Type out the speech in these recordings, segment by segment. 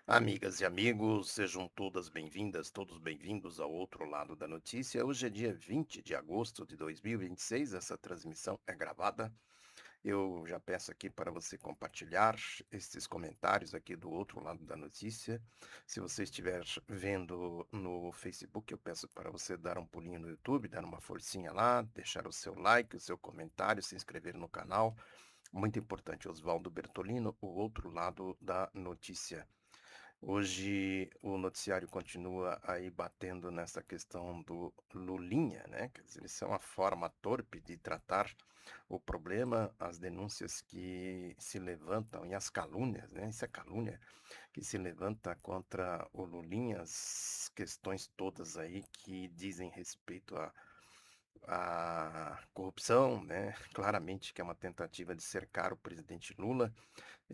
Amigas e amigos, sejam todas bem-vindas, todos bem-vindos ao outro lado da notícia. Hoje é dia 20 de agosto de 2026. Essa transmissão é gravada. Eu já peço aqui para você compartilhar esses comentários aqui do outro lado da notícia. Se você estiver vendo no Facebook, eu peço para você dar um pulinho no YouTube, dar uma forcinha lá, deixar o seu like, o seu comentário, se inscrever no canal. Muito importante, Oswaldo Bertolino, o outro lado da notícia. Hoje o noticiário continua aí batendo nessa questão do Lulinha, né? Quer dizer, isso é uma forma torpe de tratar o problema, as denúncias que se levantam e as calúnias, né? Isso é calúnia que se levanta contra o Lulinha, as questões todas aí que dizem respeito à corrupção, né? Claramente que é uma tentativa de cercar o presidente Lula.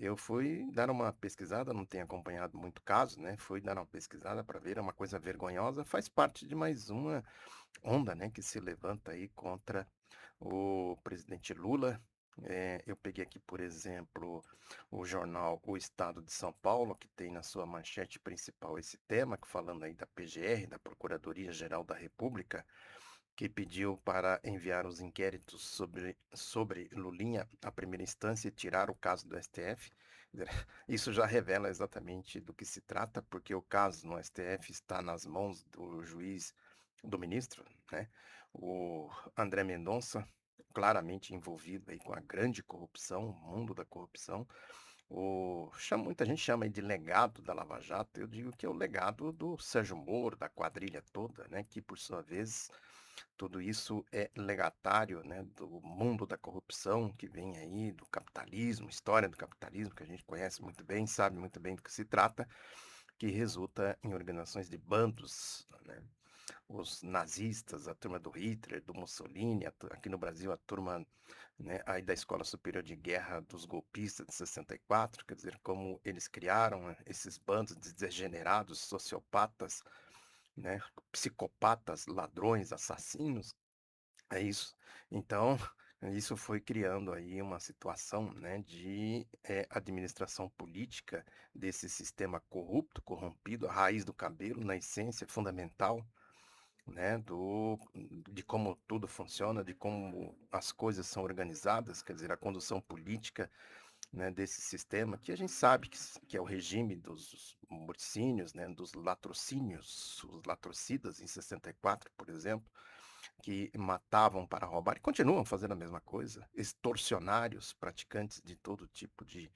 Eu fui dar uma pesquisada, não tenho acompanhado muito caso, né? Fui dar uma pesquisada para ver, é uma coisa vergonhosa, faz parte de mais uma onda, né, que se levanta aí contra o presidente Lula. Eu peguei aqui, por exemplo, o jornal O Estado de São Paulo, que tem na sua manchete principal esse tema, que falando aí da PGR, da Procuradoria-Geral da República, que pediu para enviar os inquéritos sobre Lulinha à primeira instância e tirar o caso do STF. Isso já revela exatamente do que se trata, porque o caso no STF está nas mãos do juiz, do ministro, né? O André Mendonça, claramente envolvido aí com a grande corrupção, o mundo da corrupção. Muita gente chama aí de legado da Lava Jato, eu digo que é o legado do Sérgio Moro, da quadrilha toda, né? Que por sua vez tudo isso é legatário, né, do mundo da corrupção que vem aí, do capitalismo, história do capitalismo, que a gente conhece muito bem, sabe muito bem do que se trata, que resulta em organizações de bandos, né? Os nazistas, a turma do Hitler, do Mussolini, aqui no Brasil a turma, né, aí da Escola Superior de Guerra dos golpistas de 64, quer dizer, como eles criaram, né, esses bandos de degenerados, sociopatas, né, psicopatas, ladrões, assassinos, é isso. Então, isso foi criando aí uma situação, né, de administração política desse sistema corrupto, corrompido, a raiz do cabelo, na essência fundamental, né, de como tudo funciona, de como as coisas são organizadas, quer dizer, a condução política, né, desse sistema, que a gente sabe que é o regime dos morticínios, né, dos latrocínios, os latrocidas em 64, por exemplo, que matavam para roubar e continuam fazendo a mesma coisa, extorsionários, praticantes de todo tipo de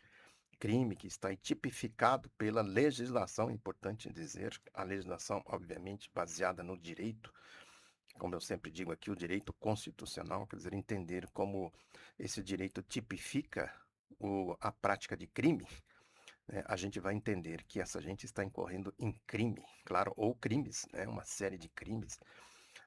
crime que está aí tipificado pela legislação, é importante dizer, a legislação, obviamente, baseada no direito, como eu sempre digo aqui, o direito constitucional, quer dizer, entender como esse direito tipifica a prática de crime, né, a gente vai entender que essa gente está incorrendo em crime, claro, ou crimes, né, uma série de crimes,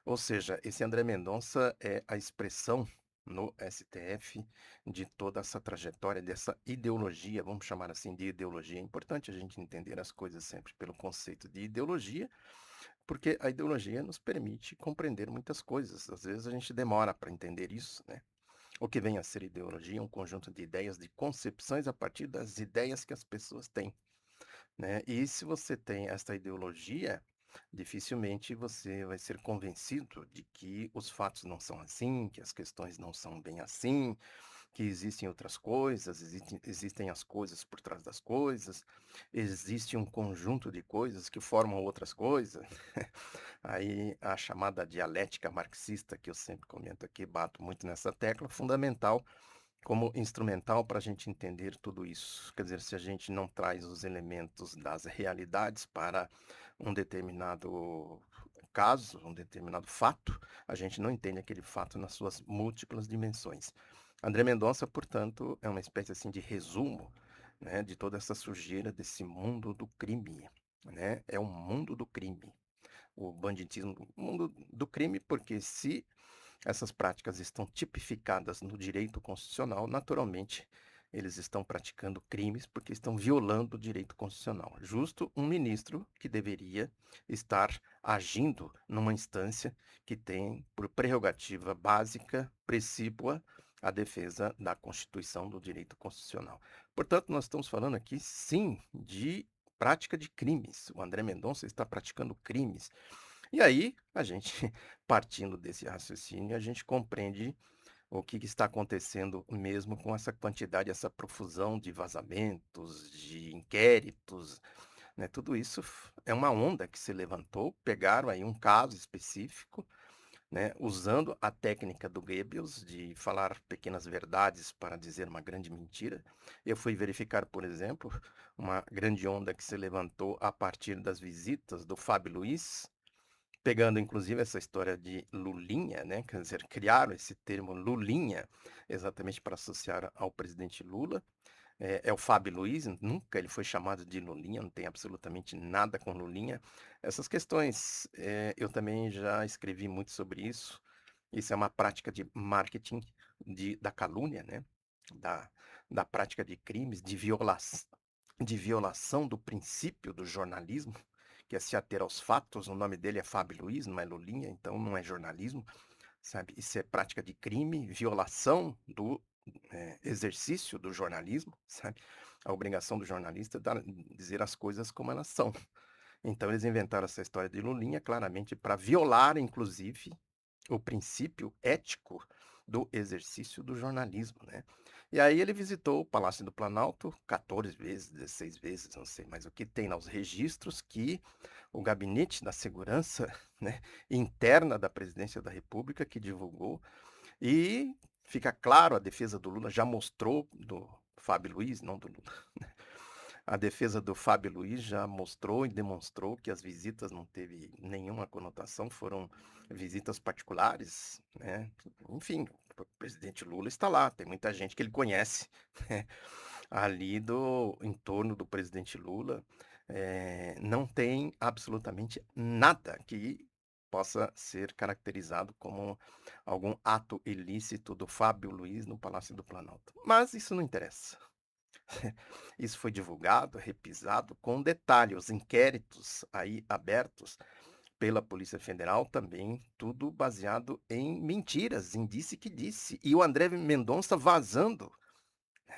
ou seja, esse André Mendonça é a expressão no STF de toda essa trajetória dessa ideologia, vamos chamar assim de ideologia. É importante a gente entender as coisas sempre pelo conceito de ideologia, porque a ideologia nos permite compreender muitas coisas. Às vezes a gente demora para entender isso, né? O que vem a ser ideologia é um conjunto de ideias, de concepções a partir das ideias que as pessoas têm, né? E se você tem esta ideologia, dificilmente você vai ser convencido de que os fatos não são assim, que as questões não são bem assim, que existem outras coisas, existem as coisas por trás das coisas, existe um conjunto de coisas que formam outras coisas. Aí a chamada dialética marxista, que eu sempre comento aqui, bato muito nessa tecla, fundamental como instrumental para a gente entender tudo isso. Quer dizer, se a gente não traz os elementos das realidades para um determinado caso, um determinado fato, a gente não entende aquele fato nas suas múltiplas dimensões. André Mendonça, portanto, é uma espécie assim de resumo, né, de toda essa sujeira desse mundo do crime, né? É um mundo do crime. O banditismo, o mundo do crime, porque se essas práticas estão tipificadas no direito constitucional, naturalmente, eles estão praticando crimes porque estão violando o direito constitucional. Justo um ministro que deveria estar agindo numa instância que tem por prerrogativa básica, precípua, a defesa da Constituição do direito constitucional. Portanto, nós estamos falando aqui, sim, de prática de crimes. O André Mendonça está praticando crimes. E aí, a gente, partindo desse raciocínio, a gente compreende o que está acontecendo mesmo com essa quantidade, essa profusão de vazamentos, de inquéritos, né? Tudo isso é uma onda que se levantou, pegaram aí um caso específico, né, usando a técnica do Goebbels de falar pequenas verdades para dizer uma grande mentira. Eu fui verificar, por exemplo, uma grande onda que se levantou a partir das visitas do Fábio Luiz, pegando inclusive essa história de Lulinha, né? Quer dizer, criaram esse termo Lulinha exatamente para associar ao presidente Lula. É o Fábio Luiz, nunca ele foi chamado de Lulinha, não tem absolutamente nada com Lulinha. Essas questões, eu também já escrevi muito sobre isso. Isso é uma prática de marketing da calúnia, né? Da, da prática de crimes, de violação do princípio do jornalismo, que é se ater aos fatos. O nome dele é Fábio Luiz, não é Lulinha, então não é jornalismo, sabe? Isso é prática de crime, violação do exercício do jornalismo, sabe? A obrigação do jornalista é dizer as coisas como elas são. Então eles inventaram essa história de Lulinha claramente para violar, inclusive, o princípio ético do exercício do jornalismo, né? E aí ele visitou o Palácio do Planalto 14 vezes, 16 vezes, não sei mais o que tem nos registros que o Gabinete da Segurança, né, interna da Presidência da República que divulgou, e fica claro, a defesa do Lula já mostrou, do Fábio Luiz, não do Lula, né? A defesa do Fábio Luiz já mostrou e demonstrou que as visitas não teve nenhuma conotação, foram visitas particulares, né? Enfim, o presidente Lula está lá, tem muita gente que ele conhece, né? Ali do em torno do presidente Lula, não tem absolutamente nada que possa ser caracterizado como algum ato ilícito do Fábio Luiz no Palácio do Planalto. Mas isso não interessa. Isso foi divulgado, repisado com detalhe, os inquéritos aí abertos pela Polícia Federal também, tudo baseado em mentiras, em disse que disse. E o André Mendonça vazando,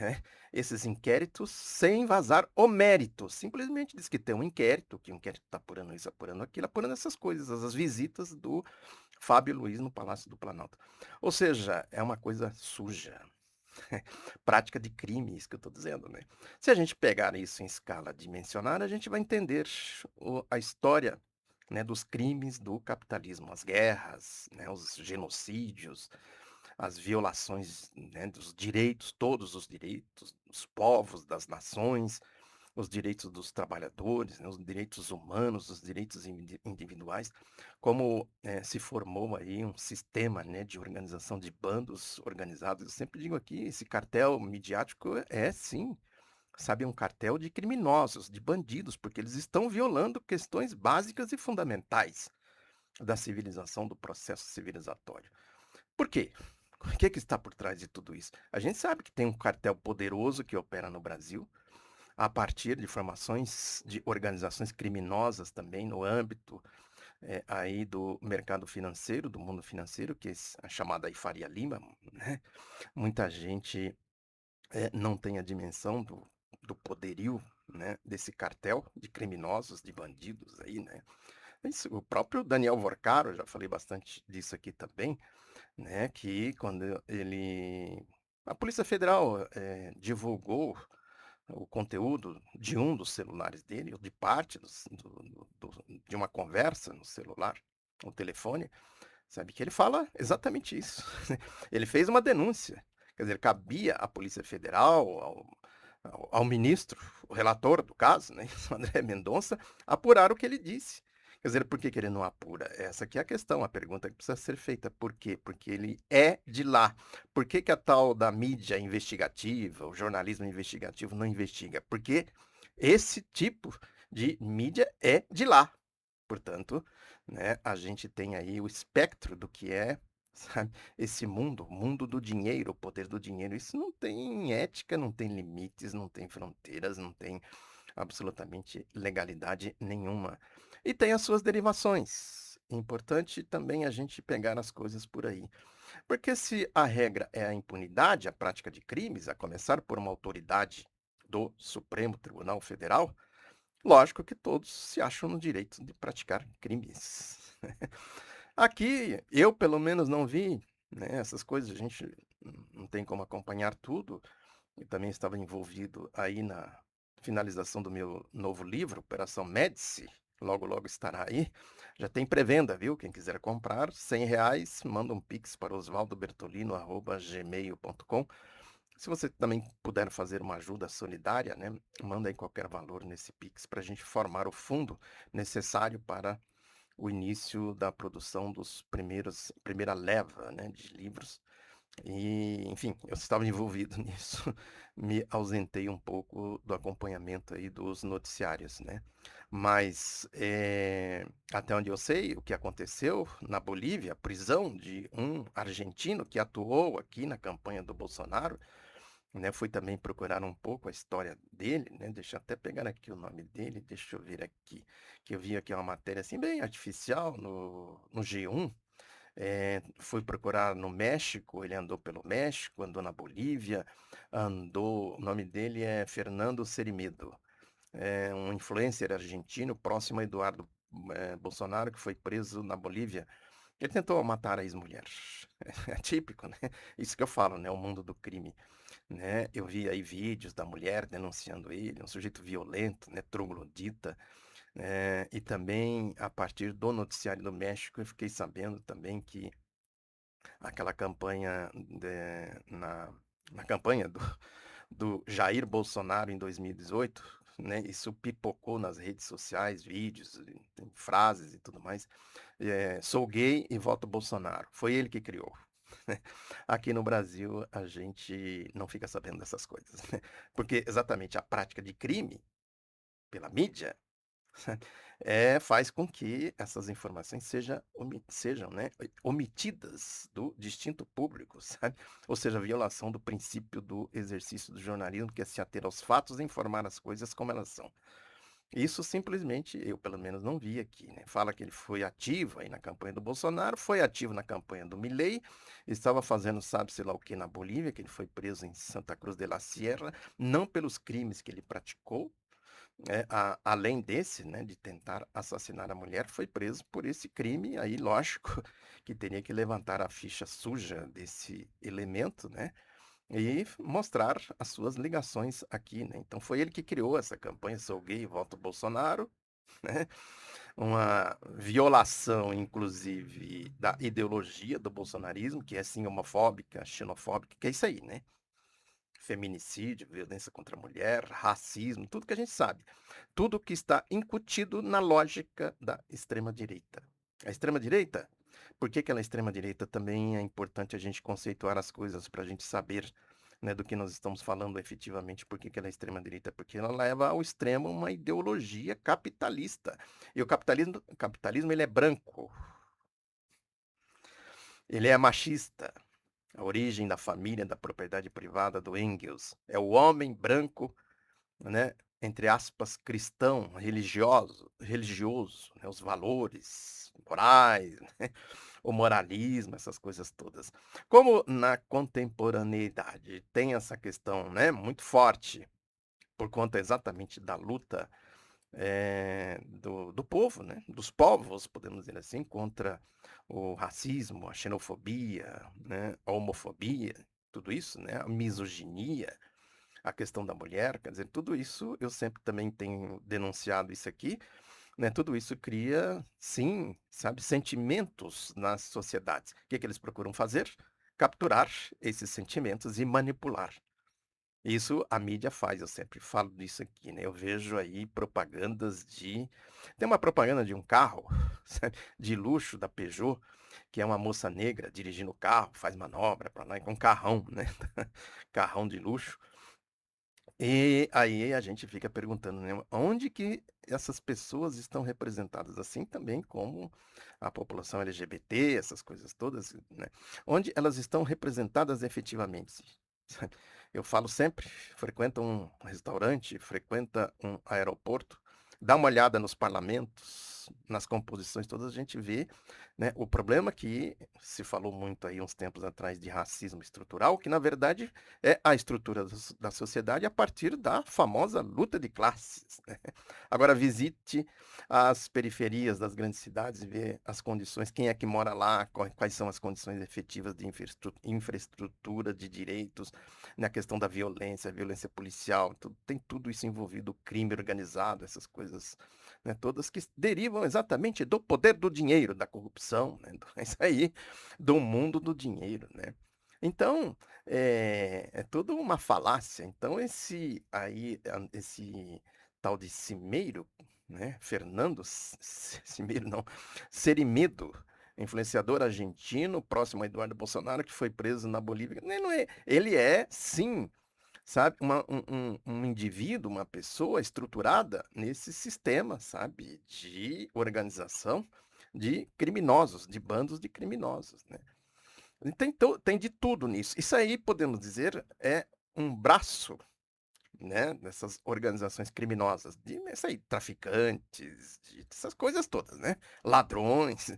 né, esses inquéritos sem vazar o mérito. Simplesmente diz que tem um inquérito, que o inquérito está apurando isso, apurando aquilo, apurando essas coisas, as visitas do Fábio Luiz no Palácio do Planalto. Ou seja, é uma coisa suja. Prática de crime, isso que eu estou dizendo, né? Se a gente pegar isso em escala dimensionar, a gente vai entender a história, né, dos crimes do capitalismo, as guerras, né, os genocídios, as violações, né, dos direitos, todos os direitos dos povos, das nações, os direitos dos trabalhadores, né, os direitos humanos, os direitos individuais, como se formou aí um sistema, né, de organização de bandos organizados. Eu sempre digo aqui, esse cartel midiático é sim, sabe, um cartel de criminosos, de bandidos, porque eles estão violando questões básicas e fundamentais da civilização, do processo civilizatório. Por quê? O que está por trás de tudo isso? A gente sabe que tem um cartel poderoso que opera no Brasil, a partir de formações de organizações criminosas também no âmbito aí do mercado financeiro, do mundo financeiro, que é a chamada aí Faria Lima, né? Muita gente não tem a dimensão do poderio, né, desse cartel de criminosos, de bandidos aí, né? Isso, o próprio Daniel Vorcaro, eu já falei bastante disso aqui também, né, que quando a Polícia Federal divulgou o conteúdo de um dos celulares dele, ou de parte de uma conversa no celular, no telefone, sabe que ele fala exatamente isso. Ele fez uma denúncia. Quer dizer, cabia à Polícia Federal, ao ministro, o relator do caso, né, André Mendonça, apurar o que ele disse. Quer dizer, por que que ele não apura? Essa aqui é a questão, a pergunta que precisa ser feita. Por quê? Porque ele é de lá. Por que que a tal da mídia investigativa, o jornalismo investigativo não investiga? Porque esse tipo de mídia é de lá. Portanto, né, a gente tem aí o espectro do que é, sabe, esse mundo, o mundo do dinheiro, o poder do dinheiro. Isso não tem ética, não tem limites, não tem fronteiras, não tem absolutamente legalidade nenhuma. E tem as suas derivações. Importante também a gente pegar as coisas por aí. Porque se a regra é a impunidade, a prática de crimes, a começar por uma autoridade do Supremo Tribunal Federal, Lógico que todos se acham no direito de praticar crimes. Aqui, eu pelo menos não vi, né, essas coisas, a gente não tem como acompanhar tudo. Eu também estava envolvido aí na finalização do meu novo livro, Operação Médici, logo logo estará aí. Já tem pré-venda, viu? Quem quiser comprar, R$ 100, manda um pix para osvaldobertolino@gmail.com. Se você também puder fazer uma ajuda solidária, né, manda aí qualquer valor nesse pix para a gente formar o fundo necessário para o início da produção dos primeira leva, né, de livros. E, enfim, eu estava envolvido nisso, me ausentei um pouco do acompanhamento aí dos noticiários, né? Mas, até onde eu sei, o que aconteceu na Bolívia, a prisão de um argentino que atuou aqui na campanha do Bolsonaro, né? Fui também procurar um pouco a história dele, né? Deixa eu até pegar aqui o nome dele, deixa eu ver aqui, que eu vi aqui uma matéria assim bem artificial no G1. Fui procurar no México, ele andou pelo México, andou na Bolívia, o nome dele é Fernando Cermedo, é um influencer argentino próximo a Eduardo Bolsonaro, que foi preso na Bolívia. Ele tentou matar a ex-mulher. É típico, né? Isso que eu falo, né? O mundo do crime, né? Eu vi aí vídeos da mulher denunciando ele, um sujeito violento, né? Troglodita, e também a partir do noticiário do México eu fiquei sabendo também que aquela campanha na campanha do Jair Bolsonaro em 2018, né? Isso pipocou nas redes sociais, vídeos, tem frases e tudo mais. Sou gay e voto Bolsonaro. Foi ele que criou. Aqui no Brasil, a gente não fica sabendo dessas coisas, né? Porque exatamente a prática de crime pela mídia faz com que essas informações sejam, né, omitidas do distinto público, sabe? Ou seja, a violação do princípio do exercício do jornalismo, que é se ater aos fatos e informar as coisas como elas são. Isso simplesmente eu, pelo menos, não vi aqui, né? Fala que ele foi ativo aí na campanha do Bolsonaro, foi ativo na campanha do Milei, estava fazendo sabe-se lá o que na Bolívia, que ele foi preso em Santa Cruz de la Sierra, não pelos crimes que ele praticou, além desse, né, de tentar assassinar a mulher, foi preso por esse crime. Aí, lógico, que teria que levantar a ficha suja desse elemento, né, e mostrar as suas ligações aqui, né. Então foi ele que criou essa campanha Sou Gay, Voto Bolsonaro, né, uma violação, inclusive, da ideologia do bolsonarismo, que é sim homofóbica, xenofóbica, que é isso aí, né. Feminicídio, violência contra a mulher, racismo, tudo que a gente sabe. Tudo que está incutido na lógica da extrema-direita. A extrema-direita, por que que ela é extrema-direita? Também é importante a gente conceituar as coisas para a gente saber, né, do que nós estamos falando efetivamente, por que que ela é extrema-direita, porque ela leva ao extremo uma ideologia capitalista. E o capitalismo ele é branco, ele é machista. A origem da família, da propriedade privada do Engels. É o homem branco, né, entre aspas, cristão, religioso, né, os valores morais, né, o moralismo, essas coisas todas. Como na contemporaneidade tem essa questão, né, muito forte, por conta exatamente da luta do povo, né, dos povos, podemos dizer assim, contra o racismo, a xenofobia, né, a homofobia, tudo isso, né, a misoginia, a questão da mulher, quer dizer, tudo isso eu sempre também tenho denunciado isso aqui, né, tudo isso cria, sim, sabe, sentimentos nas sociedades. O que que eles procuram fazer? Capturar esses sentimentos e manipular. Isso a mídia faz, eu sempre falo disso aqui, né, eu vejo aí propagandas tem uma propaganda de um carro, sabe, de luxo da Peugeot, que é uma moça negra dirigindo o carro, faz manobra para lá, com um carrão, né, carrão de luxo. E aí a gente fica perguntando, né, onde que essas pessoas estão representadas, assim também como a população LGBT, essas coisas todas, né, onde elas estão representadas efetivamente, sabe. Eu falo sempre, frequenta um restaurante, frequenta um aeroporto, dá uma olhada nos parlamentos, nas composições todas a gente vê, né, o problema que se falou muito aí uns tempos atrás de racismo estrutural, que na verdade é a estrutura da sociedade a partir da famosa luta de classes, né? Agora visite as periferias das grandes cidades e vê as condições, quem é que mora lá, quais são as condições efetivas de infraestrutura, de direitos, na questão da violência, violência policial, tem tudo isso envolvido, o crime organizado, essas coisas, né, todas que derivam exatamente do poder do dinheiro, da corrupção, né, é isso aí, do mundo do dinheiro, né? Então, é tudo uma falácia. Então, esse tal de Cimeiro, né, Fernando Cimeiro, não, Cerimedo, influenciador argentino, próximo a Eduardo Bolsonaro, que foi preso na Bolívia. Ele é, sim, sabe, um indivíduo, uma pessoa estruturada nesse sistema, sabe, de organização de criminosos, de bandos de criminosos, né? E tem de tudo nisso. Isso aí, podemos dizer, é um braço, né, dessas organizações criminosas, isso aí, traficantes, essas coisas todas, né? Ladrões,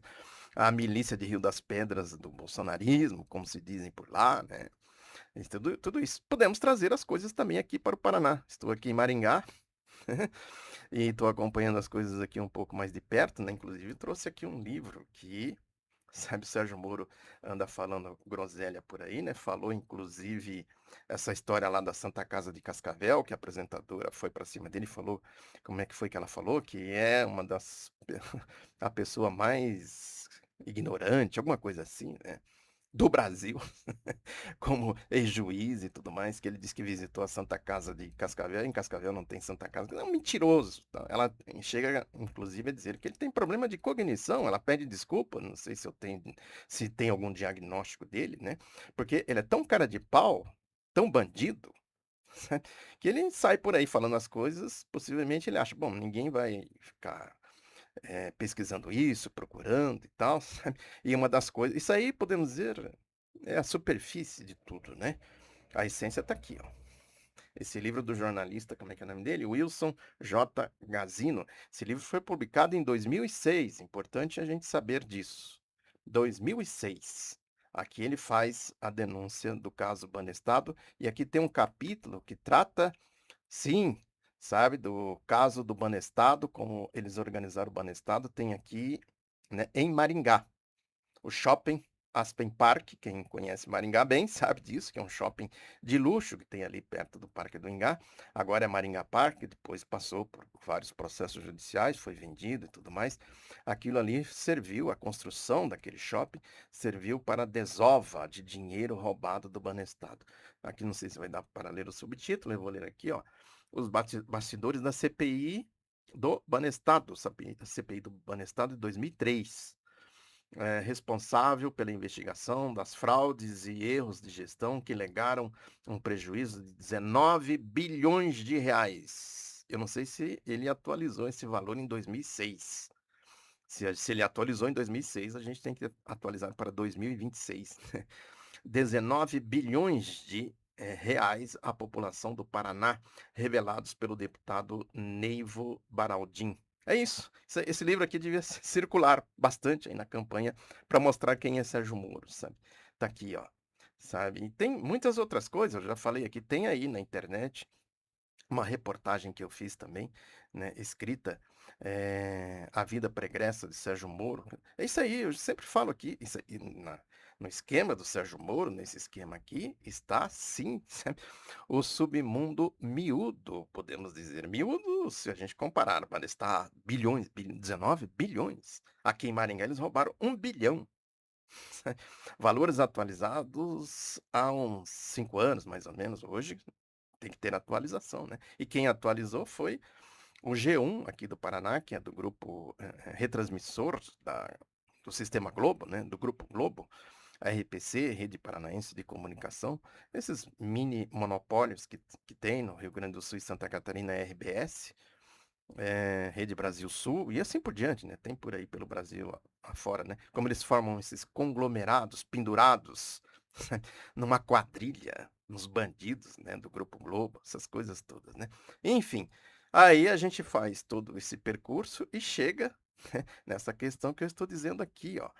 a milícia de Rio das Pedras do bolsonarismo, como se dizem por lá, né? Tudo isso. Podemos trazer as coisas também aqui para o Paraná. Estou aqui em Maringá e estou acompanhando as coisas aqui um pouco mais de perto, né? Inclusive trouxe aqui um livro que, sabe, o Sérgio Moro anda falando groselha por aí, né? Falou, inclusive, essa história lá da Santa Casa de Cascavel, que a apresentadora foi para cima dele e falou, como é que foi que ela falou? Que é uma das, a pessoa mais ignorante, alguma coisa assim, né? Do Brasil, como ex-juiz e tudo mais, que ele disse que visitou a Santa Casa de Cascavel. Em Cascavel não tem Santa Casa. É um mentiroso, tá? Ela chega, inclusive, a dizer que ele tem problema de cognição. Ela pede desculpa, não sei se tem algum diagnóstico dele, né? Porque ele é tão cara de pau, tão bandido, que ele sai por aí falando as coisas. Possivelmente ele acha, bom, ninguém vai ficar pesquisando isso, procurando e tal, sabe? E uma das coisas, isso aí podemos dizer, é a superfície de tudo, né? A essência está aqui, ó. Esse livro do jornalista, como é que é o nome dele? Wilson J. Gazino. Esse livro foi publicado em 2006, importante a gente saber disso. 2006. Aqui ele faz a denúncia do caso Banestado, e aqui tem um capítulo que trata, sim, sabe, do caso do Banestado, como eles organizaram o Banestado, tem aqui, né, em Maringá. O shopping Aspen Park, quem conhece Maringá bem, sabe disso, que é um shopping de luxo que tem ali perto do Parque do Ingá. Agora é Maringá Park, depois passou por vários processos judiciais, foi vendido e tudo mais. Aquilo ali serviu, a construção daquele shopping serviu para a desova de dinheiro roubado do Banestado. Aqui não sei se vai dar para ler o subtítulo, eu vou ler aqui, ó. Os bastidores da CPI do Banestado, CPI do Banestado de 2003, responsável pela investigação das fraudes e erros de gestão que legaram um prejuízo de 19 bilhões de reais. Eu não sei se ele atualizou esse valor em 2006. Se ele atualizou em 2006, a gente tem que atualizar para 2026. 19 bilhões de reais à população do Paraná, revelados pelo deputado Neivo Baraldin. É isso. Esse livro aqui devia circular bastante aí na campanha para mostrar quem é Sérgio Moro, sabe? Tá aqui, ó. Sabe? E tem muitas outras coisas, eu já falei aqui, tem aí na internet uma reportagem que eu fiz também, né, escrita, A Vida Pregressa de Sérgio Moro. É isso aí, eu sempre falo aqui, isso aí, no esquema do Sérgio Moro, nesse esquema aqui, está sim, sabe, o submundo miúdo, podemos dizer. Miúdo, se a gente comparar, para estar bilhões, 19 bilhões. Aqui em Maringá eles roubaram 1 bilhão. Valores atualizados há uns 5 anos, mais ou menos. Hoje tem que ter atualização, né? E quem atualizou foi o G1 aqui do Paraná, que é do grupo retransmissor do Sistema Globo, né? Do Grupo Globo, a RPC, Rede Paranaense de Comunicação, esses mini monopólios que tem no Rio Grande do Sul e Santa Catarina, a RBS, Rede Brasil Sul e assim por diante, né? Tem por aí pelo Brasil afora, né? Como eles formam esses conglomerados pendurados numa quadrilha, nos bandidos, né? Do Grupo Globo, essas coisas todas, né? Enfim, aí a gente faz todo esse percurso e chega, nessa questão que eu estou dizendo aqui, ó,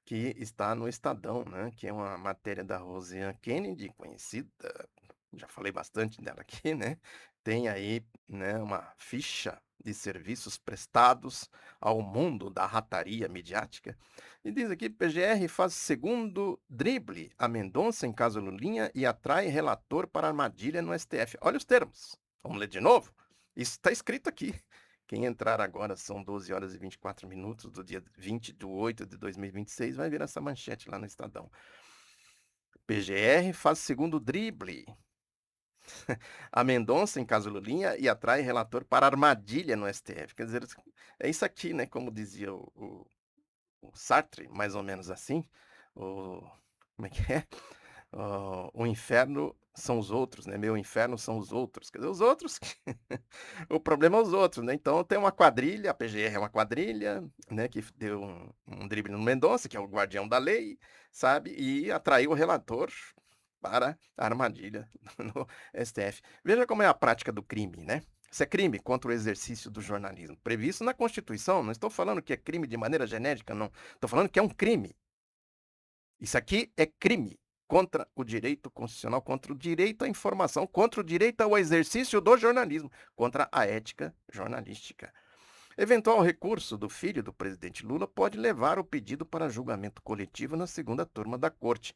que está no Estadão, né, que é uma matéria da Rosiane Kennedy, conhecida, já falei bastante dela aqui, né, tem aí, né, uma ficha de serviços prestados ao mundo da rataria midiática, e diz aqui: "PGR faz segundo drible a Mendonça em caso Lulinha e atrai relator para armadilha no STF". Olha os termos, vamos ler de novo? Isso está escrito aqui. Quem entrar agora, são 12h24 do dia 20/8/2026, vai ver essa manchete lá no Estadão. PGR faz segundo drible a Mendonça em caso Lulinha e atrai relator para armadilha no STF. Quer dizer, é isso aqui, né, como dizia o Sartre, mais ou menos assim, o como é que é? O inferno são os outros, né, meu inferno são os outros. Quer dizer, os outros que o problema é os outros, né, então tem uma quadrilha, a PGR é uma quadrilha, né, que deu um drible no Mendonça, que é o guardião da lei, sabe, e atraiu o relator para a armadilha no STF. Veja como é a prática do crime, né. Isso é crime contra o exercício do jornalismo, previsto na Constituição, não estou falando que é crime de maneira genérica não, estou falando que é um crime. Isso aqui é crime contra o direito constitucional, contra o direito à informação, contra o direito ao exercício do jornalismo, contra a ética jornalística. Eventual recurso do filho do presidente Lula pode levar o pedido para julgamento coletivo na segunda turma da corte.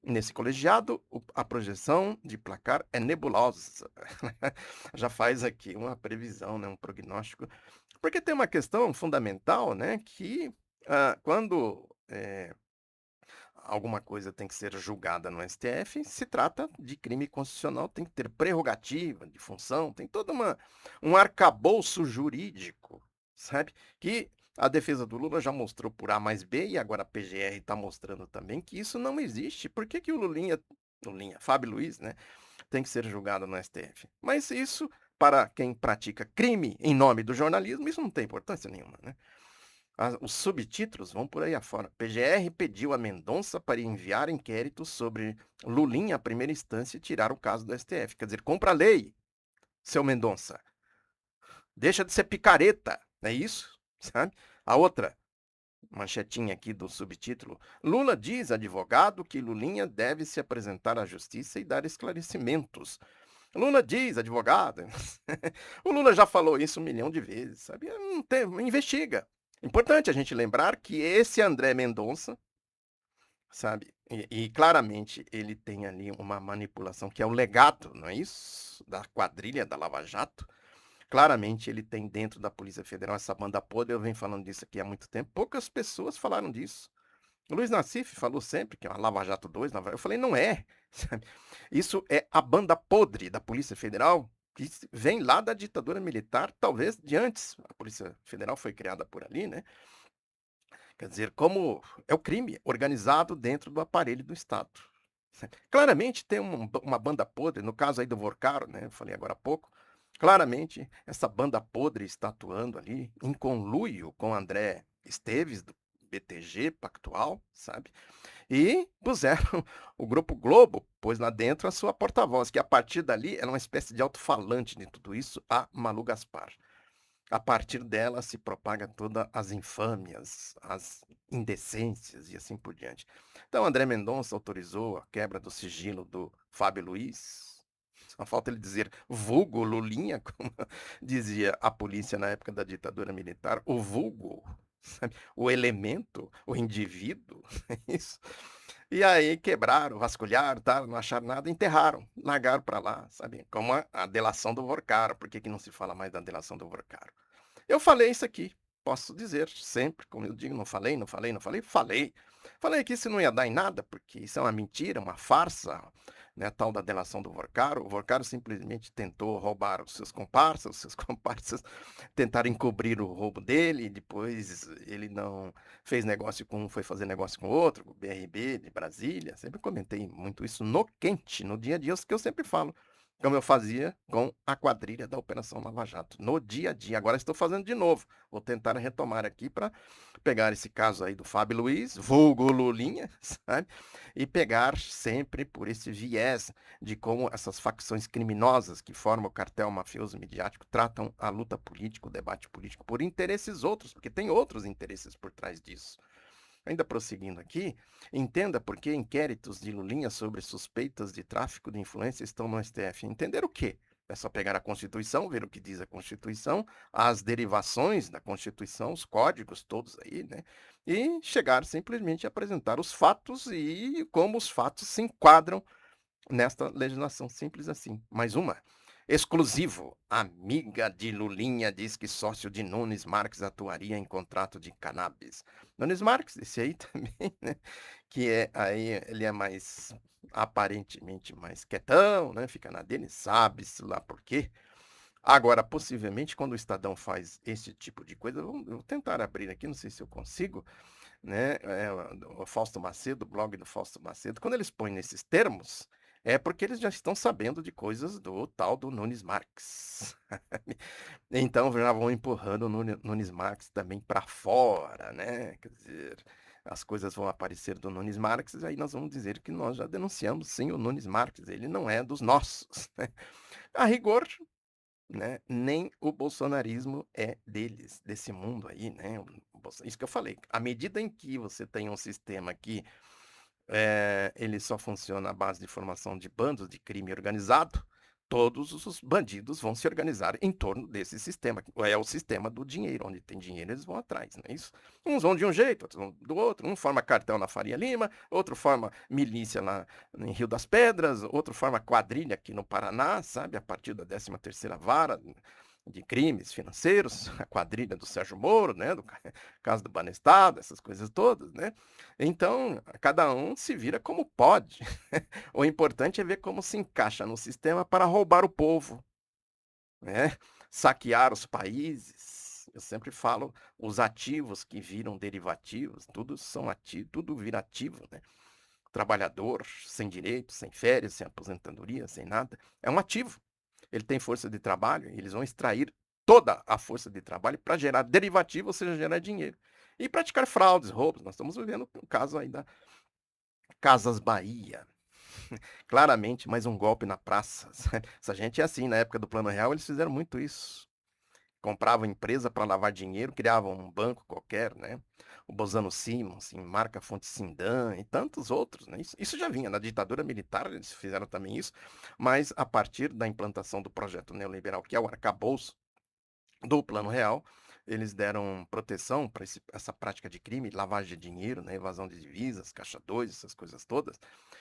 Nesse colegiado, a projeção de placar é nebulosa. Já faz aqui uma previsão, né, um prognóstico. Porque tem uma questão fundamental, né, que quando alguma coisa tem que ser julgada no STF, se trata de crime constitucional, tem que ter prerrogativa de função, tem todo um arcabouço jurídico, sabe? Que a defesa do Lula já mostrou por A mais B e agora a PGR está mostrando também que isso não existe. Por que que o Lulinha, Fábio Luiz, né, tem que ser julgado no STF? Mas isso, para quem pratica crime em nome do jornalismo, isso não tem importância nenhuma, né? Os subtítulos vão por aí afora. PGR pediu a Mendonça para enviar inquérito sobre Lulinha à primeira instância e tirar o caso do STF. Quer dizer, compra a lei, seu Mendonça. Deixa de ser picareta, é isso? Sabe? A outra manchetinha aqui do subtítulo: Lula diz advogado que Lulinha deve se apresentar à justiça e dar esclarecimentos. Lula diz, advogado. O Lula já falou isso 1 milhão de vezes, sabe? Não tem, investiga. Importante a gente lembrar que esse André Mendonça, sabe? E claramente ele tem ali uma manipulação que é o legado, não é isso? Da quadrilha da Lava Jato. Claramente ele tem dentro da Polícia Federal essa banda podre. Eu venho falando disso aqui há muito tempo. Poucas pessoas falaram disso. O Luiz Nassif falou sempre que é uma Lava Jato 2. Eu falei, não é. Sabe? Isso é a banda podre da Polícia Federal, que vem lá da ditadura militar, talvez de antes. A Polícia Federal foi criada por ali, né? Quer dizer, como é o crime organizado dentro do aparelho do Estado. Claramente tem uma banda podre, no caso aí do Vorcaro, né? Eu falei agora há pouco. Claramente, essa banda podre está atuando ali em conluio com André Esteves, do BTG Pactual, sabe? E puseram o Grupo Globo, pôs lá dentro a sua porta-voz, que a partir dali era uma espécie de alto-falante de tudo isso, a Malu Gaspar. A partir dela se propaga todas as infâmias, as indecências e assim por diante. Então, André Mendonça autorizou a quebra do sigilo do Fábio Luiz. Só falta ele dizer vulgo Lulinha, como dizia a polícia na época da ditadura militar, o vulgo, sabe? O elemento, o indivíduo, é isso. E aí quebraram, vasculharam, tá, não acharam nada, enterraram, largaram para lá, sabe? Como a delação do Vorcaro. Por que que não se fala mais da delação do Vorcaro? Eu falei isso aqui, posso dizer sempre, como eu digo, não falei, não falei, não falei, falei. Falei que isso não ia dar em nada, porque isso é uma mentira, uma farsa, né, tal da delação do Vorcaro. O Vorcaro simplesmente tentou roubar os seus comparsas tentaram encobrir o roubo dele, depois ele não fez negócio com um, foi fazer negócio com outro, com o BRB de Brasília. Sempre comentei muito isso no quente, no dia a dia, que eu sempre falo. como eu fazia com a quadrilha da Operação Lava Jato, no dia a dia. Agora estou fazendo de novo. Vou tentar retomar aqui para pegar esse caso aí do Fábio Luiz, vulgo Lulinha, sabe? E pegar sempre por esse viés de como essas facções criminosas que formam o cartel mafioso midiático tratam a luta política, o debate político, por interesses outros, porque tem outros interesses por trás disso. Ainda prosseguindo aqui, entenda por que inquéritos de Lulinha sobre suspeitas de tráfico de influência estão no STF. Entender o quê? É só pegar a Constituição, ver o que diz a Constituição, as derivações da Constituição, os códigos todos aí, né? E chegar simplesmente a apresentar os fatos e como os fatos se enquadram nesta legislação, simples assim. Mais uma. Exclusivo. Amiga de Lulinha diz que sócio de Nunes Marques atuaria em contrato de cannabis. Nunes Marques, esse aí também, né? Que é aí, ele é mais aparentemente mais quietão, né? Fica na dele, sabe-se lá por quê. Agora, possivelmente, quando o Estadão faz esse tipo de coisa, eu vou tentar abrir aqui, não sei se eu consigo, né? O Fausto Macedo, o blog do Fausto Macedo, quando eles põem nesses termos, é porque eles já estão sabendo de coisas do tal do Nunes Marques. Então já vão empurrando o Nunes Marques também para fora, né? Quer dizer, as coisas vão aparecer do Nunes Marques, e aí nós vamos dizer que nós já denunciamos sim o Nunes Marques, ele não é dos nossos, né? A rigor, né, nem o bolsonarismo é deles, desse mundo aí, né? Isso que eu falei. À medida em que você tem um sistema que ele só funciona à base de formação de bandos de crime organizado, todos os bandidos vão se organizar em torno desse sistema. É o sistema do dinheiro. Onde tem dinheiro, eles vão atrás, não é isso? Uns vão de um jeito, outros vão do outro. Um forma cartel na Faria Lima, outro forma milícia lá em Rio das Pedras, outro forma quadrilha aqui no Paraná, sabe? A partir da 13ª vara de crimes financeiros, a quadrilha do Sérgio Moro, né? Do caso do Banestado, essas coisas todas, né? Então, cada um se vira como pode. O importante é ver como se encaixa no sistema para roubar o povo, né? Saquear os países. Eu sempre falo, os ativos que viram derivativos, tudo são ativos, tudo vira ativo, né? Trabalhador sem direitos, sem férias, sem aposentadoria, sem nada, é um ativo. Ele tem força de trabalho, e eles vão extrair toda a força de trabalho para gerar derivativo, ou seja, gerar dinheiro. E praticar fraudes, roubos. Nós estamos vivendo o caso aí da Casas Bahia. Claramente, mais um golpe na praça. Essa gente é assim, na época do Plano Real, eles fizeram muito isso. Compravam empresa para lavar dinheiro, criavam um banco qualquer, né? O Bozano Simons, assim, marca Fonte Sindan e tantos outros, né? Isso já vinha na ditadura militar, eles fizeram também isso, mas a partir da implantação do projeto neoliberal, que é o arcabouço do Plano Real, eles deram proteção para essa prática de crime, lavagem de dinheiro, né, evasão de divisas, caixa 2, essas coisas todas.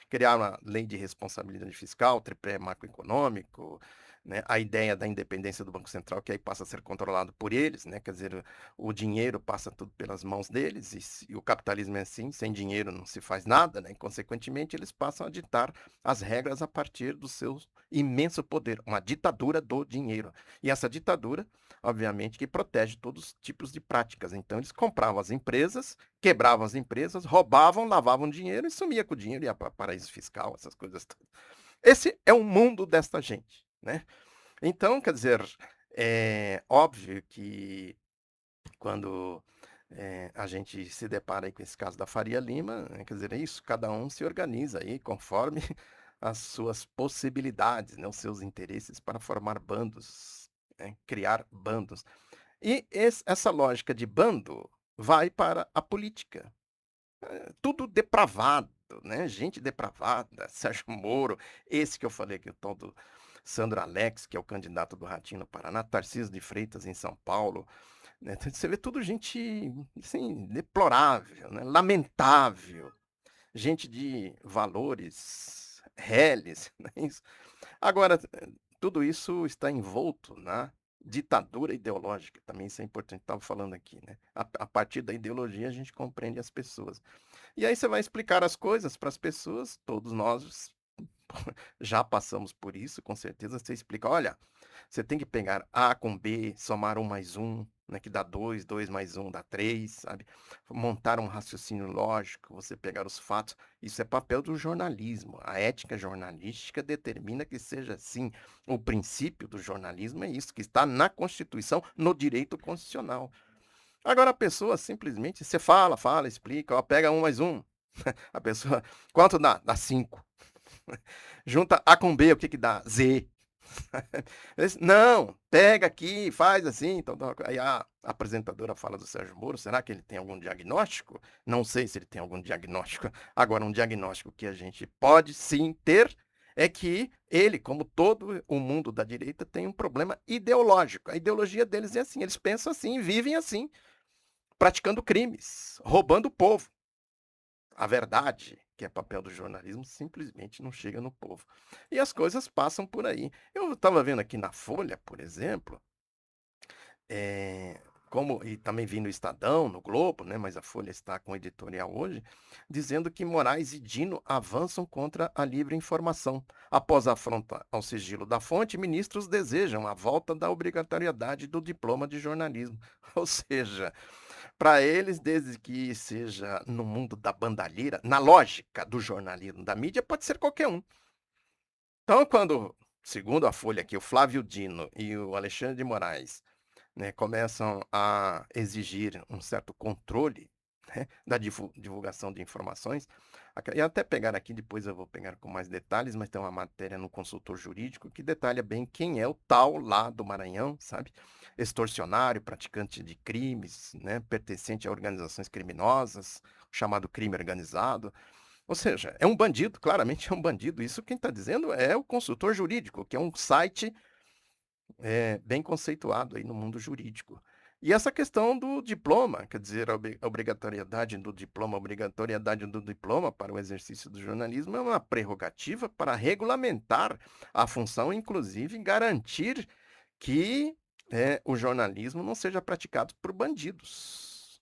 Criaram a lei de responsabilidade fiscal, tripé macroeconômico, né, a ideia da independência do Banco Central, que aí passa a ser controlado por eles, né, quer dizer, o dinheiro passa tudo pelas mãos deles, e o capitalismo é assim, sem dinheiro não se faz nada, né, e consequentemente eles passam a ditar as regras a partir do seu imenso poder, uma ditadura do dinheiro. E essa ditadura obviamente, que protege todos os tipos de práticas. Então, eles compravam as empresas, quebravam as empresas, roubavam, lavavam dinheiro e sumia com o dinheiro, ia para paraíso fiscal, essas coisas todas. Esse é o mundo desta gente, né? Então, quer dizer, é óbvio que quando a gente se depara aí com esse caso da Faria Lima, né, quer dizer, é isso, cada um se organiza aí conforme as suas possibilidades, né, os seus interesses para formar bandos, né, criar bandos. E essa lógica de bando vai para a política. Tudo depravado, né? Gente depravada, Sérgio Moro, esse que eu falei aqui, o tal do Sandro Alex, que é o candidato do Ratinho no Paraná, Tarcísio de Freitas em São Paulo, né? Então, você vê tudo gente, assim, deplorável, né? Lamentável, gente de valores reles, né? Agora, tudo isso está envolto na ditadura ideológica, também isso é importante, estava falando aqui, né? A partir da ideologia a gente compreende as pessoas. E aí você vai explicar as coisas para as pessoas, todos nós já passamos por isso, com certeza. Você explica, olha, você tem que pegar A com B, somar um mais um, né, que dá 2, 2 mais um dá 3, sabe. Montar um raciocínio lógico, você pegar os fatos, isso é papel do jornalismo. A ética jornalística determina que seja assim. O princípio do jornalismo é isso, que está na Constituição, no direito constitucional. Agora a pessoa simplesmente você fala, fala, explica, ó, pega um mais um. A pessoa quanto dá? Dá 5. Junta A com B, o que que dá? Z. Não, pega aqui, faz assim. Então, aí a apresentadora fala do Sérgio Moro, será que ele tem algum diagnóstico? Não sei se ele tem algum diagnóstico. Agora, um diagnóstico que a gente pode sim ter é que ele, como todo o mundo da direita, tem um problema ideológico. A ideologia deles é assim, eles pensam assim, vivem assim, praticando crimes, roubando o povo. A verdade, que é papel do jornalismo, simplesmente não chega no povo. E as coisas passam por aí. Eu estava vendo aqui na Folha, por exemplo, como e também vi no Estadão, no Globo, né, mas a Folha está com editorial hoje, dizendo que Moraes e Dino avançam contra a livre informação. Após a afronta ao sigilo da fonte, ministros desejam a volta da obrigatoriedade do diploma de jornalismo. Ou seja, para eles, desde que seja no mundo da bandalheira, na lógica do jornalismo, da mídia, pode ser qualquer um. Então, quando, segundo a Folha aqui, o Flávio Dino e o Alexandre de Moraes, né, começam a exigir um certo controle, né, da divulgação de informações, e até pegar aqui, depois eu vou pegar com mais detalhes, mas tem uma matéria no Consultor Jurídico que detalha bem quem é o tal lá do Maranhão, sabe? Extorsionário, praticante de crimes, né, pertencente a organizações criminosas, chamado crime organizado. Ou seja, é um bandido, claramente é um bandido. Isso quem está dizendo é o Consultor Jurídico, que é um site bem conceituado aí no mundo jurídico. E essa questão do diploma, quer dizer, a obrigatoriedade do diploma para o exercício do jornalismo é uma prerrogativa para regulamentar a função, inclusive garantir que o jornalismo não seja praticado por bandidos.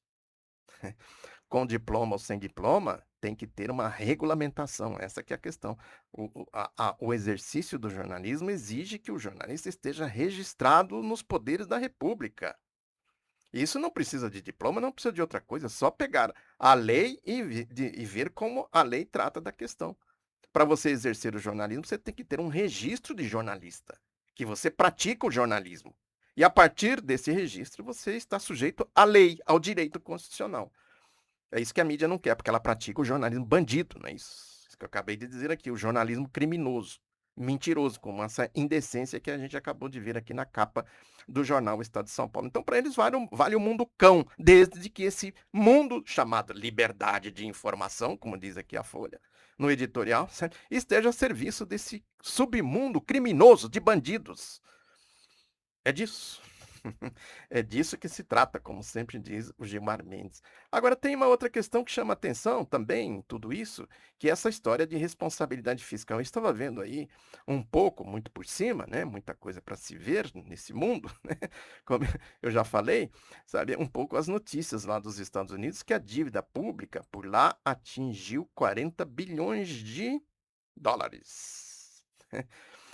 Com diploma ou sem diploma, tem que ter uma regulamentação, essa que é a questão. O exercício do jornalismo exige que o jornalista esteja registrado nos poderes da República. Isso não precisa de diploma, não precisa de outra coisa, é só pegar a lei e ver como a lei trata da questão. Para você exercer o jornalismo, você tem que ter um registro de jornalista, que você pratica o jornalismo. E a partir desse registro, você está sujeito à lei, ao direito constitucional. É isso que a mídia não quer, porque ela pratica o jornalismo bandido, não é isso? Isso que eu acabei de dizer aqui, o jornalismo criminoso, mentiroso, como essa indecência que a gente acabou de ver aqui na capa do jornal o Estado de São Paulo. Então, para eles, vale o mundo cão, desde que esse mundo chamado liberdade de informação, como diz aqui a Folha, no editorial, certo? Esteja a serviço desse submundo criminoso de bandidos. É disso. É disso que se trata, como sempre diz o Gilmar Mendes. Agora, tem uma outra questão que chama atenção também em tudo isso, que é essa história de responsabilidade fiscal. Eu estava vendo aí um pouco, muito por cima, né? Muita coisa para se ver nesse mundo, né? Como eu já falei, sabe, um pouco as notícias lá dos Estados Unidos, que a dívida pública por lá atingiu 40 bilhões de dólares.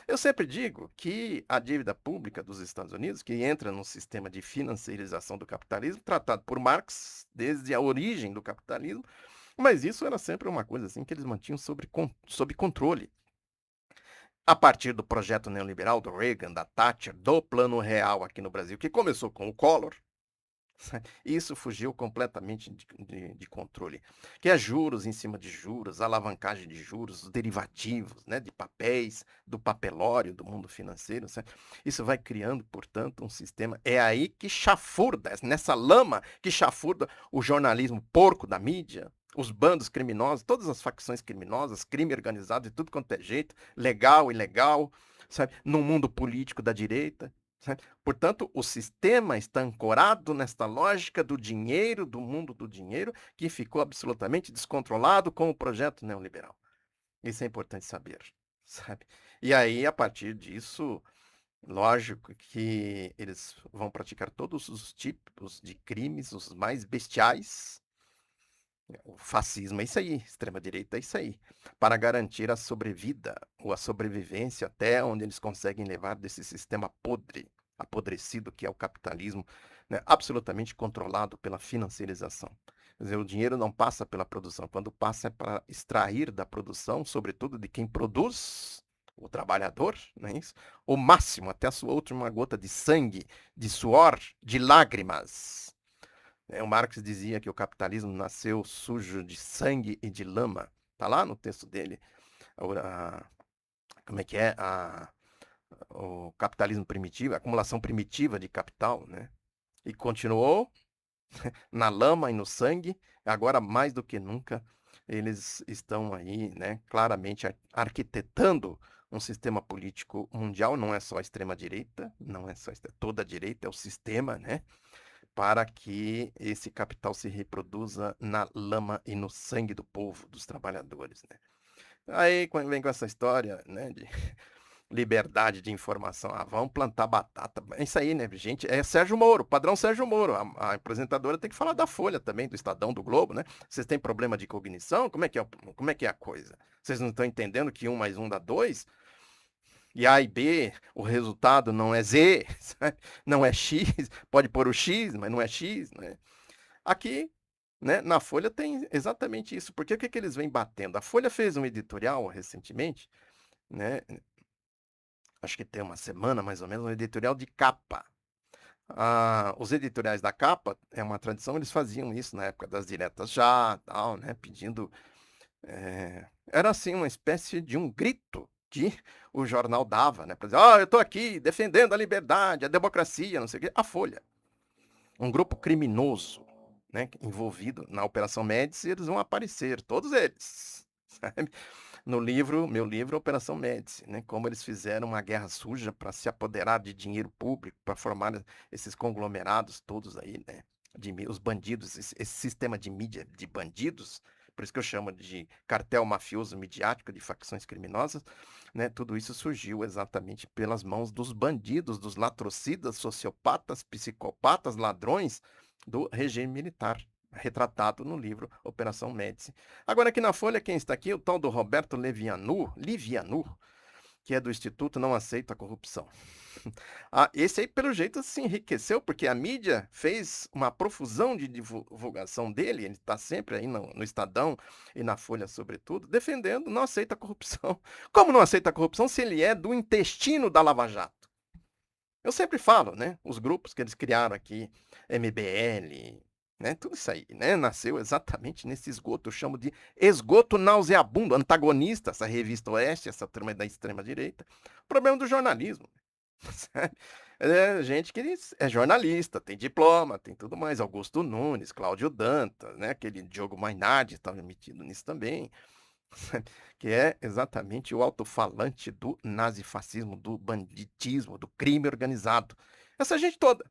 Eu sempre digo que a dívida pública dos Estados Unidos, que entra no sistema de financiarização do capitalismo, tratado por Marx desde a origem do capitalismo, mas isso era sempre uma coisa assim que eles mantinham sob controle. A partir do projeto neoliberal do Reagan, da Thatcher, do Plano Real aqui no Brasil, que começou com o Collor, isso fugiu completamente de controle. Que é juros em cima de juros, alavancagem de juros, os derivativos, né, de papéis, do papelório, do mundo financeiro. Certo? Isso vai criando, portanto, um sistema. É aí que chafurda, nessa lama que chafurda o jornalismo porco da mídia, os bandos criminosos, todas as facções criminosas, crime organizado de tudo quanto é jeito, legal, ilegal, sabe? No mundo político da direita. Portanto, o sistema está ancorado nesta lógica do dinheiro, do mundo do dinheiro, que ficou absolutamente descontrolado com o projeto neoliberal. Isso é importante saber, sabe? E aí, a partir disso, lógico que eles vão praticar todos os tipos de crimes, os mais bestiais. O fascismo é isso aí, extrema-direita é isso aí, para garantir a sobrevida ou a sobrevivência até onde eles conseguem levar desse sistema podre apodrecido que é o capitalismo, né, absolutamente controlado pela financiarização. Quer dizer, o dinheiro não passa pela produção, quando passa é para extrair da produção, sobretudo de quem produz, o trabalhador, não é isso? O máximo, até a sua última gota de sangue, de suor, de lágrimas. O Marx dizia que o capitalismo nasceu sujo de sangue e de lama. Está lá no texto dele. Como é que é? O capitalismo primitivo, a acumulação primitiva de capital, né? E continuou na lama e no sangue. Agora, mais do que nunca, eles estão aí, né, claramente arquitetando um sistema político mundial. Não é só a extrema-direita, não é só toda a direita, é o sistema, né? Para que esse capital se reproduza na lama e no sangue do povo, dos trabalhadores, né? Aí, quando vem com essa história, né, de liberdade de informação, vamos plantar batata, é isso aí, né, gente? É Sérgio Moro, padrão Sérgio Moro. A apresentadora tem que falar da Folha também, do Estadão, do Globo, né? Vocês têm problema de cognição? Como é que é a coisa? Vocês não estão entendendo que 1 mais 1 dá 2? E A e B, o resultado não é Z, sabe? Não é X, pode pôr o X, mas não é X, né? Aqui, né, na Folha tem exatamente isso, porque o que, que eles vêm batendo? A Folha fez um editorial recentemente, né, acho que tem uma semana mais ou menos, um editorial de capa. Os editoriais da capa, é uma tradição, eles faziam isso na época das diretas já, tal, né, pedindo... era assim uma espécie de um grito que o jornal dava, né, para dizer, eu estou aqui defendendo a liberdade, a democracia, não sei o quê. A Folha, um grupo criminoso, né, envolvido na Operação Médici, eles vão aparecer, todos eles, sabe? No livro, meu livro, Operação Médici, né? Como eles fizeram uma guerra suja para se apoderar de dinheiro público, para formar esses conglomerados todos aí, né? Os bandidos, esse sistema de mídia de bandidos, por isso que eu chamo de cartel mafioso midiático de facções criminosas, né? Tudo isso surgiu exatamente pelas mãos dos bandidos, dos latrocidas, sociopatas, psicopatas, ladrões do regime militar, retratado no livro Operação Médici. Agora aqui na Folha, quem está aqui? O tal do Roberto Livianu, que é do Instituto Não Aceita a Corrupção. Esse aí, pelo jeito, se enriqueceu, porque a mídia fez uma profusão de divulgação dele, ele está sempre aí no Estadão e na Folha, sobretudo, defendendo, não aceita a corrupção. Como não aceita a corrupção se ele é do intestino da Lava Jato? Eu sempre falo, né? Os grupos que eles criaram aqui, MBL, né? Tudo isso aí, né? Nasceu exatamente nesse esgoto. Eu chamo de esgoto nauseabundo, antagonista, essa revista Oeste, essa turma da extrema-direita. Problema do jornalismo, sabe? Gente que é jornalista, tem diploma, tem tudo mais. Augusto Nunes, Cláudio Dantas, né? Aquele Diogo Mainardi estava metido nisso também. Que é exatamente o alto-falante do nazifascismo, do banditismo, do crime organizado. Essa gente toda.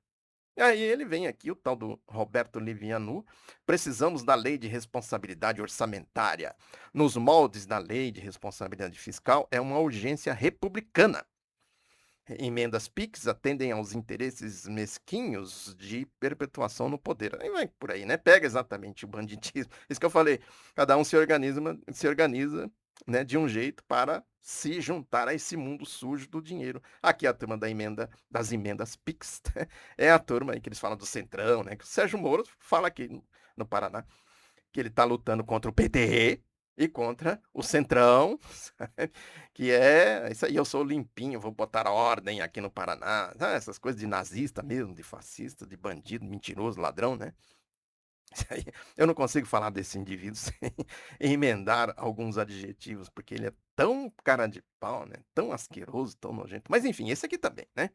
E aí ele vem aqui, o tal do Roberto Livianu, precisamos da lei de responsabilidade orçamentária. Nos moldes da lei de responsabilidade fiscal, é uma urgência republicana. Emendas PIX atendem aos interesses mesquinhos de perpetuação no poder. Aí vai por aí, né? Pega exatamente o banditismo. Isso que eu falei. Cada um se organiza, né, de um jeito para se juntar a esse mundo sujo do dinheiro. Aqui a turma das emendas PIX, né? É a turma aí que eles falam do Centrão, né? Que o Sérgio Moro fala aqui no Paraná que ele está lutando contra o PT e contra o Centrão, sabe? Que é isso aí, eu sou limpinho, vou botar ordem aqui no Paraná. Essas coisas de nazista mesmo, de fascista, de bandido, mentiroso, ladrão, né? Isso aí, eu não consigo falar desse indivíduo sem emendar alguns adjetivos, porque ele é tão cara de pau, né? Tão asqueroso, tão nojento. Mas enfim, esse aqui também, né?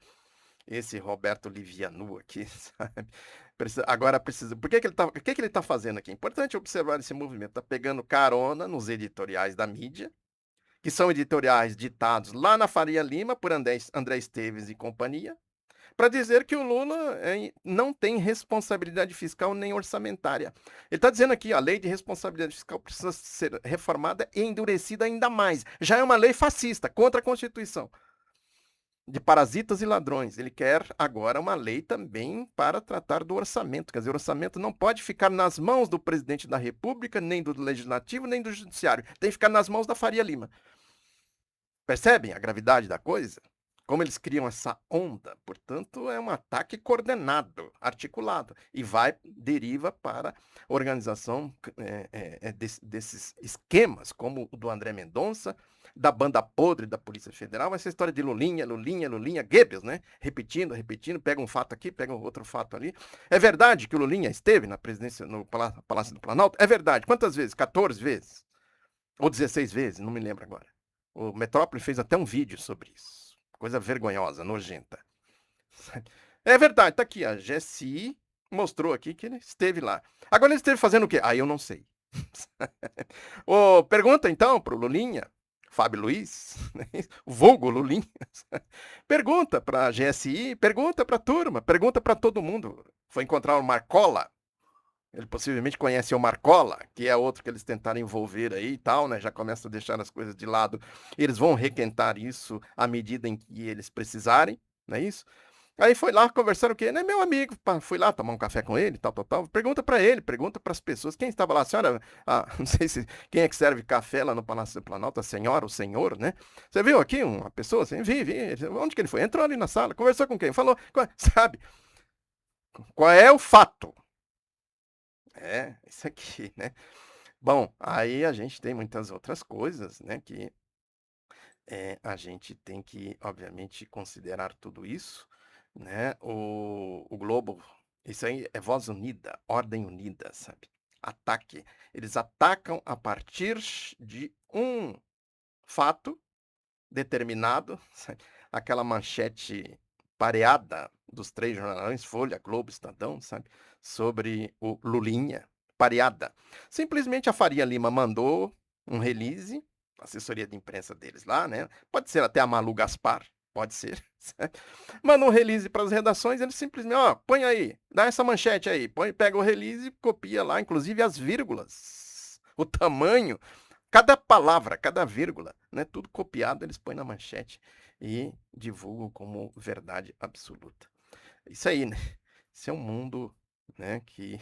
Esse Roberto Livianu aqui, sabe? Agora precisa. O que que ele tá fazendo aqui? É importante observar esse movimento. Tá pegando carona nos editoriais da mídia, que são editoriais ditados lá na Faria Lima por André Esteves e companhia, para dizer que o Lula não tem responsabilidade fiscal nem orçamentária. Ele está dizendo aqui, a lei de responsabilidade fiscal precisa ser reformada e endurecida ainda mais. Já é uma lei fascista, contra a Constituição, de parasitas e ladrões. Ele quer agora uma lei também para tratar do orçamento. Quer dizer, o orçamento não pode ficar nas mãos do presidente da República, nem do Legislativo, nem do Judiciário. Tem que ficar nas mãos da Faria Lima. Percebem a gravidade da coisa? como eles criam essa onda, portanto, é um ataque coordenado, articulado, e deriva para organização desses esquemas, como o do André Mendonça, da banda podre da Polícia Federal, essa história de Lulinha, Lulinha, Lulinha, Goebbels, né? Repetindo, repetindo, pega um fato aqui, pega outro fato ali. É verdade que o Lulinha esteve na presidência, no Palácio do Planalto? É verdade. Quantas vezes? 14 vezes? Ou 16 vezes? Não me lembro agora. O Metrópole fez até um vídeo sobre isso. Coisa vergonhosa, nojenta. É verdade, tá aqui, a GSI mostrou aqui que ele esteve lá. Agora ele esteve fazendo o quê? Aí eu não sei. Pergunta então pro Lulinha, Fábio Luiz, o vulgo Lulinha. Pergunta pra GSI, pergunta pra turma, pergunta pra todo mundo. Foi encontrar o Marcola. Ele possivelmente conhece o Marcola, que é outro que eles tentaram envolver aí e tal, né? Já começa a deixar as coisas de lado. Eles vão requentar isso à medida em que eles precisarem, não é isso? Aí foi lá conversar o quê? Né, meu amigo, fui lá tomar um café com ele, tal, tal, tal. Pergunta para ele, pergunta para as pessoas. Quem estava lá? A senhora, não sei se quem é que serve café lá no Palácio do Planalto, a senhora, o senhor, né? Você viu aqui uma pessoa assim? Vi. Onde que ele foi? Entrou ali na sala, conversou com quem? Falou, sabe? Qual é o fato? É, isso aqui, né? Bom, aí a gente tem muitas outras coisas, né? Que a gente tem que, obviamente, considerar tudo isso, né? O Globo, isso aí é voz unida, ordem unida, sabe? Ataque. Eles atacam a partir de um fato determinado, sabe? Aquela manchete pareada dos três jornais, Folha, Globo, Estadão, sabe? Sobre o Lulinha, pareada. Simplesmente a Faria Lima mandou um release, a assessoria de imprensa deles lá, né? Pode ser até a Malu Gaspar, pode ser. Manda um release para as redações, eles simplesmente, ó, põe aí, dá essa manchete aí, pega o release e copia lá, inclusive as vírgulas, o tamanho. Cada palavra, cada vírgula, né, tudo copiado, eles põem na manchete e divulgam como verdade absoluta. Isso aí, né? Esse é um mundo, né, que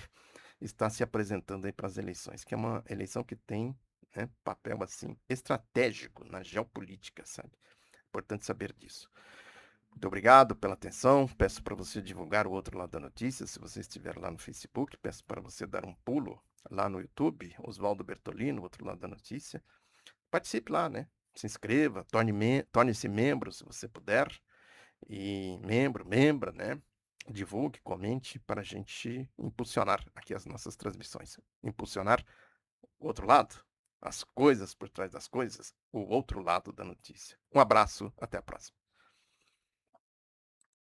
está se apresentando aí para as eleições, que é uma eleição que tem, né, papel assim estratégico na geopolítica, sabe? Importante saber disso. Muito obrigado pela atenção. Peço para você divulgar o outro lado da notícia. Se você estiver lá no Facebook, peço para você dar um pulo lá no YouTube, Oswaldo Bertolino, o outro lado da notícia. Participe lá, né? Se inscreva, torne-se membro se você puder. E membra, né? Divulgue, comente para a gente impulsionar aqui as nossas transmissões. Impulsionar o outro lado, as coisas por trás das coisas, o outro lado da notícia. Um abraço, até a próxima.